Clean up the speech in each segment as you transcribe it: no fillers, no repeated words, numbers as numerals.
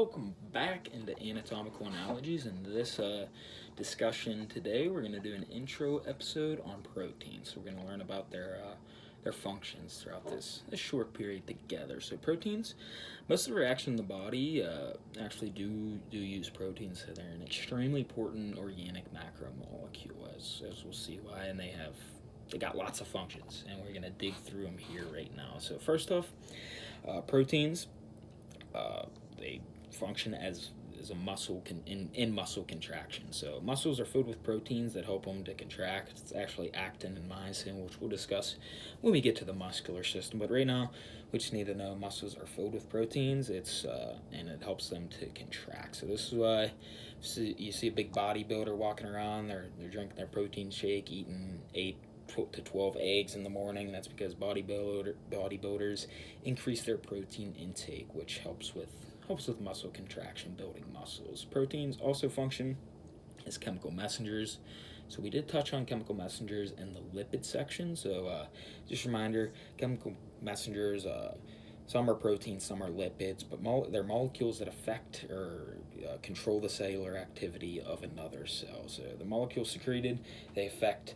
welcome back into Anatomical Analogies. In this discussion today, we're going to do an intro episode on proteins. So we're going to learn about their functions throughout this short period together. So proteins, most of the reaction in the body actually do use proteins. So they're an extremely important organic macromolecule, as we'll see why, and they got lots of functions, and we're going to dig through them here right now. So first off, proteins. They function as a muscle in muscle contraction. So muscles are filled with proteins that help them to contract. It's actually actin and myosin, which we'll discuss when we get to the muscular system. But right now, we just need to know muscles are filled with proteins. And it helps them to contract. So this is why you see a big bodybuilder walking around. They're drinking their protein shake, eating 8 to 12 eggs in the morning. That's because bodybuilders increase their protein intake, which helps with muscle contraction, building muscles. Proteins also function as chemical messengers. So we did touch on chemical messengers in the lipid section. So just a reminder, chemical messengers, some are proteins, some are lipids, but they're molecules that affect or control the cellular activity of another cell. So the molecules secreted, they affect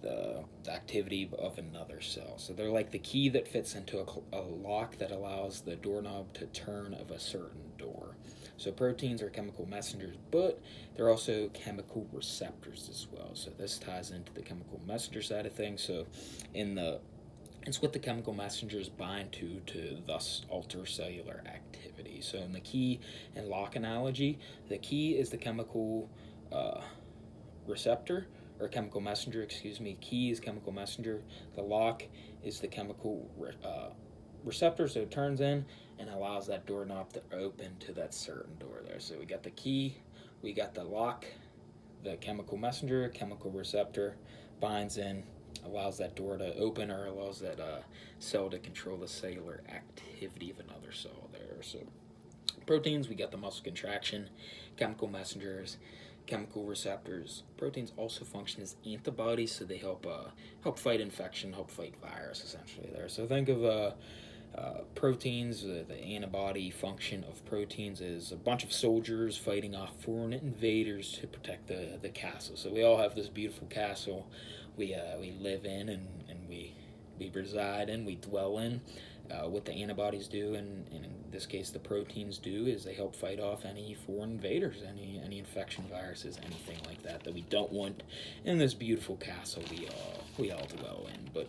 the activity of another cell. So they're like the key that fits into a lock that allows the doorknob to turn of a certain door. So proteins are chemical messengers, but they're also chemical receptors as well. So this ties into the chemical messenger side of things. So it's what the chemical messengers bind to thus alter cellular activity. So in the key and lock analogy, the key is the chemical receptor, or chemical messenger, Key is chemical messenger. The lock is the chemical receptor, so it turns in and allows that doorknob to open to that certain door there. So we got the key, we got the lock, the chemical messenger, chemical receptor binds in, allows that door to open, or allows that cell to control the cellular activity of another cell there. So proteins, we got the muscle contraction, chemical messengers, chemical receptors. Proteins also function as antibodies, so they help fight infection, help fight virus, essentially there. So think of proteins. The antibody function of proteins is a bunch of soldiers fighting off foreign invaders to protect the castle. So we all have this beautiful castle we live in and we reside in, we dwell in. What the antibodies do, and in this case the proteins do, is they help fight off any foreign invaders, any infection viruses, anything like that we don't want in this beautiful castle we all dwell in. But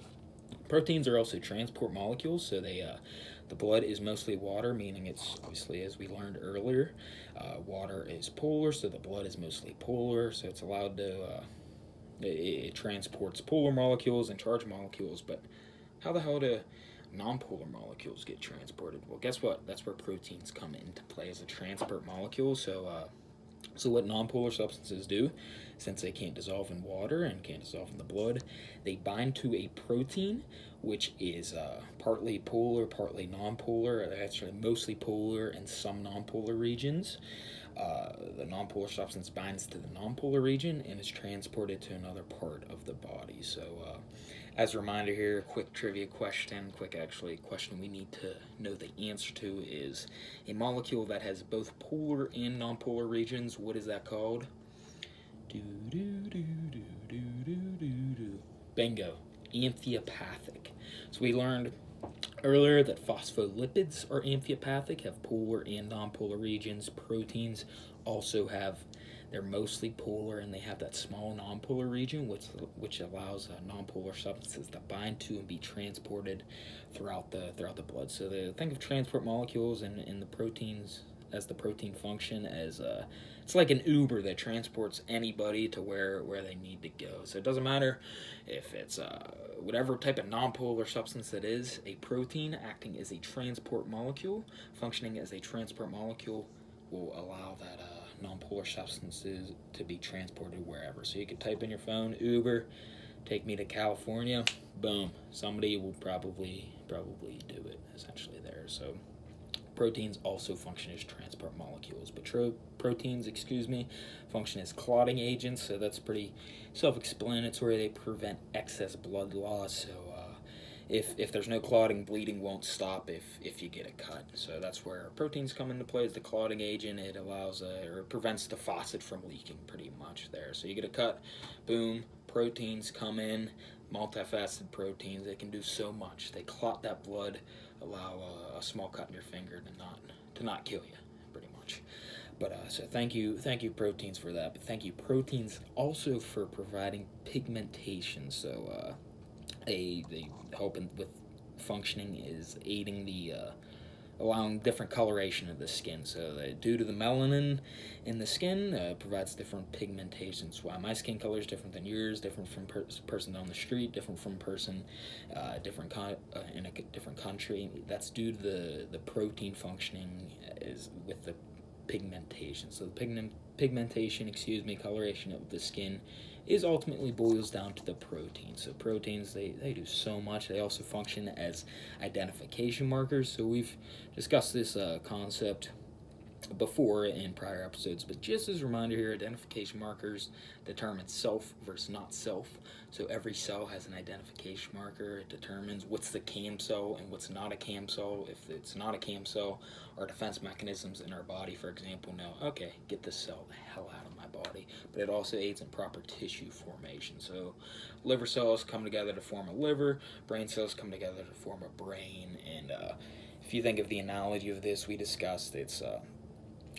proteins are also transport molecules, so the blood is mostly water, meaning it's obviously, as we learned earlier, water is polar, so the blood is mostly polar, so it's allowed to it transports polar molecules and charged molecules. But how the hell do nonpolar molecules get transported? Well, guess what? That's where proteins come into play as a transport molecule. So what nonpolar substances do, since they can't dissolve in water and can't dissolve in the blood, they bind to a protein, which is partly polar, partly nonpolar. They're actually mostly polar and some nonpolar regions. The nonpolar substance binds to the nonpolar region and is transported to another part of the body. So as a reminder here, quick trivia question, question we need to know the answer to is a molecule that has both polar and nonpolar regions. What is that called? Bingo, amphipathic. So we learned earlier that phospholipids are amphipathic, have polar and nonpolar regions. Proteins also they're mostly polar, and they have that small nonpolar region, which allows nonpolar substances to bind to and be transported throughout the blood. So think of transport molecules and the proteins as the protein function as it's like an Uber that transports anybody to where they need to go. So it doesn't matter if it's whatever type of nonpolar substance it is, a protein acting as a transport molecule, functioning as a transport molecule, will allow that nonpolar substances to be transported wherever. So you can type in your phone, Uber, take me to California, boom, somebody will probably do it, essentially there. So proteins also function as transport molecules, but proteins function as clotting agents, so that's pretty self-explanatory. They prevent excess blood loss, so if there's no clotting, bleeding won't stop if you get a cut. So that's where proteins come into play as the clotting agent. It allows or prevents the faucet from leaking pretty much there. So you get a cut, boom, proteins come in, multifaceted proteins. They can do so much. They clot that blood, allow a small cut in your finger to not kill you, pretty much. But so thank you proteins for that. But thank you proteins also for providing pigmentation. So they help with functioning is aiding the allowing different coloration of the skin. So due to the melanin in the skin, provides different pigmentations. Why my skin color is different than yours, different from person down the street, different from person in a different country. That's due to the protein functioning is with the pigmentation. So the pigmentation, coloration of the skin is ultimately boils down to the proteins. So proteins, they do so much. They also function as identification markers. So we've discussed this concept before in prior episodes, but just as a reminder here, identification markers determine self versus not self. So every cell has an identification marker. It determines what's the CAM cell and what's not a CAM cell. If it's not a CAM cell, our defense mechanisms in our body, for example, know, okay, get this cell the hell out of my body. But it also aids in proper tissue formation. So liver cells come together to form a liver, brain cells come together to form a brain. And if you think of the analogy of this we discussed, it's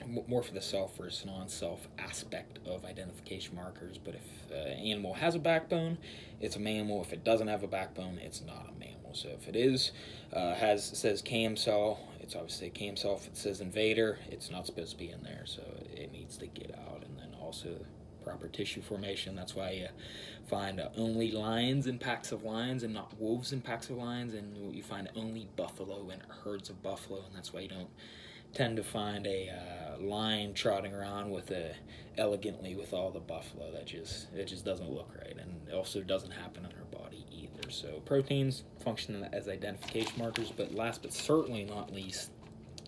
more for the self versus non-self aspect of identification markers. But if an animal has a backbone, it's a mammal. If it doesn't have a backbone, it's not a mammal. So if it is says CAM cell, it's obviously a CAM cell. If it says invader, it's not supposed to be in there, so it needs to get out. And then also proper tissue formation. That's why you find only lions in packs of lions and not wolves in packs of lions, and you find only buffalo in herds of buffalo, and that's why you don't tend to find a lion trotting around elegantly with all the buffalo. It just doesn't look right, and it also doesn't happen in her body either. So proteins function as identification markers, but last but certainly not least,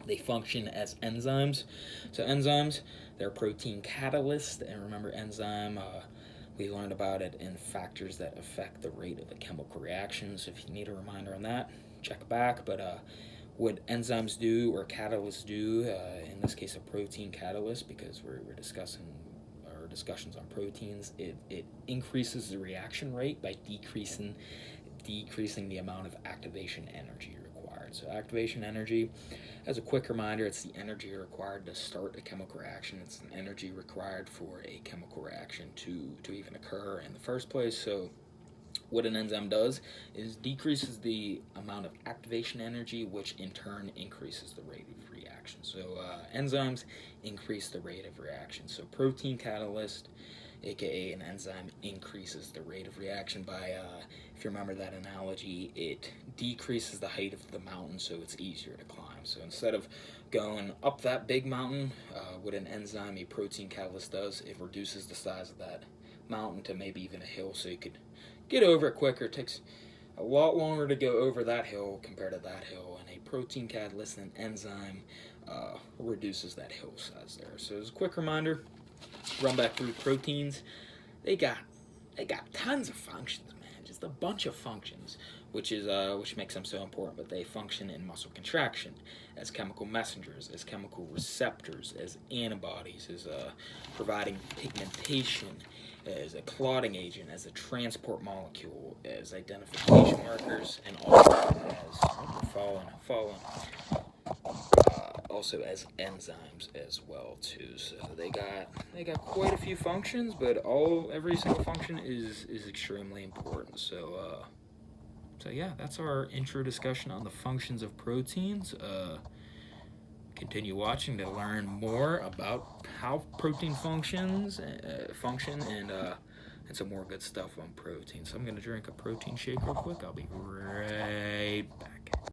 they function as enzymes. So enzymes, they're protein catalysts, and remember enzyme, we learned about it in factors that affect the rate of a chemical reaction. So if you need a reminder on that, check back. But what enzymes do or catalysts do, in this case a protein catalyst, because we're discussing our discussions on proteins, it increases the reaction rate by decreasing the amount of activation energy required. So activation energy, as a quick reminder, it's the energy required to start a chemical reaction. It's an energy required for a chemical reaction to even occur in the first place. So what an enzyme does is decreases the amount of activation energy, which in turn increases the rate of reaction. So enzymes increase the rate of reaction. So protein catalyst, aka an enzyme, increases the rate of reaction by, if you remember that analogy, it decreases the height of the mountain so it's easier to climb. So instead of going up that big mountain, what an enzyme, a protein catalyst does, it reduces the size of that mountain to maybe even a hill, so you could get over it quicker. It takes a lot longer to go over that hill compared to that hill, and a protein catalyst, an enzyme, reduces that hill size there. So as a quick reminder, run back through proteins. They got tons of functions, man, just a bunch of functions, which makes them so important. But they function in muscle contraction, as chemical messengers, as chemical receptors, as antibodies, as providing pigmentation, as a clotting agent, as a transport molecule, as identification markers, and also also as enzymes as well too. So they got quite a few functions, but every single function is extremely important. So yeah, that's our intro discussion on the functions of proteins. Continue watching to learn more about how protein function and some more good stuff on protein. So I'm going to drink a protein shake real quick. I'll be right back.